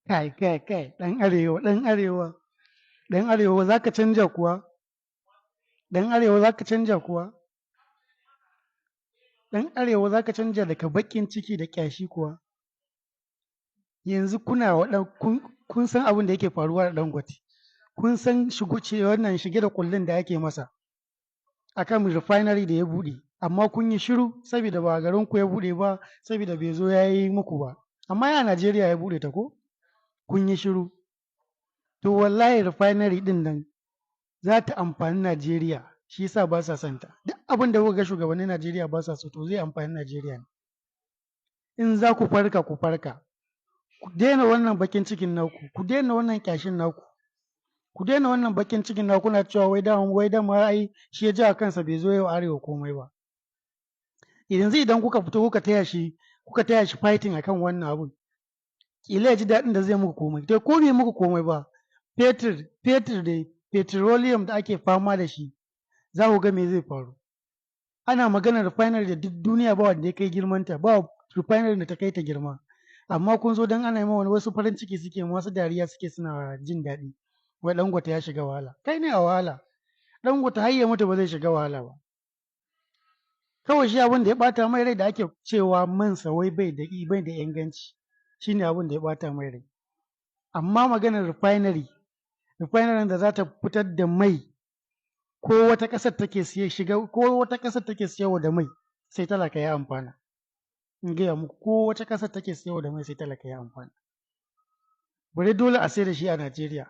kai, ɗan arewa za ka canja kuwa, ɗan arewa za ka canja kuwa, ɗan arewa za ka canja daga baƙin ciki da ƙyashi kuwa. Yanzu kuna kun san abin da yake faruwa da Dangote, kun san wannan shige da kullun da ake masa akan refinery da ya buɗe, amma kun yi shiru saboda ba garin ku ya buɗe ba, saboda bai zo ya yi muku ba, amma ya Najeriya ya buɗe ta ko kun yi shiru. To wallahi refinery ɗin nan za ta amfani Najeriya, shi yasa ba sa son ta. Duk abin da kuka ga shugabannin Najeriya ba sa so to zai amfani Najeriya ne. In za ku farka ku farka, ku daina wannan bakin cikin naku, ku daina wannan kyashin naku, ku daina wannan bakin cikin naku na cewa wai dama ai shi ya ji a kansa bai zo yau arewa komai ba. Yanzu idan kuka fito kuka taya shi fighting akan wannan abun, kila ya ji daɗin da zai muku komai. To ko bai muku komai ba, fetur da petroleum da ake fama da shi, za ku ga me zai faru. Ana maganar refinery da duk duniya ba wanda ya kai girmanta, ba refinery da ta kai ta girma. Amma kun zo don ana yi wani wasu farin ciki suke, wasu dariya suke, suna jin daɗi. Wai Dangote ya shiga wahala. Kai ne a wahala. Dangote har ya mutu ba zai shiga wahala ba. Kawai shi abin da ya ɓata mai rai da ake cewa mansa wai bai da inganci. Shi ne abin da ya ɓata mai rai. Amma maganar refinery da za ta fitar da mai, ko wata ƙasar take siyarwa da mai, sai talaka ya amfana. In gaya muku, ko wata ƙasar take siyarwa da mai sai talaka ya amfana. Bari dole a sai da shi a Najeriya.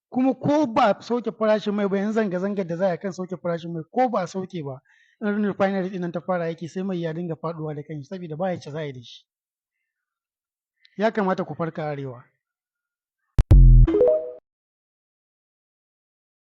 Kuma ko ba a sauke farashin mai ba, yanzu zanga-zangar da za a kan sauke farashin mai, ko ba a sauke ba, in refinery ɗin nan ta fara aiki sai mai ya dinga faɗuwa da kanshi, saboda ba ya ci za a yi da shi. Ya kamata ku farka arewa.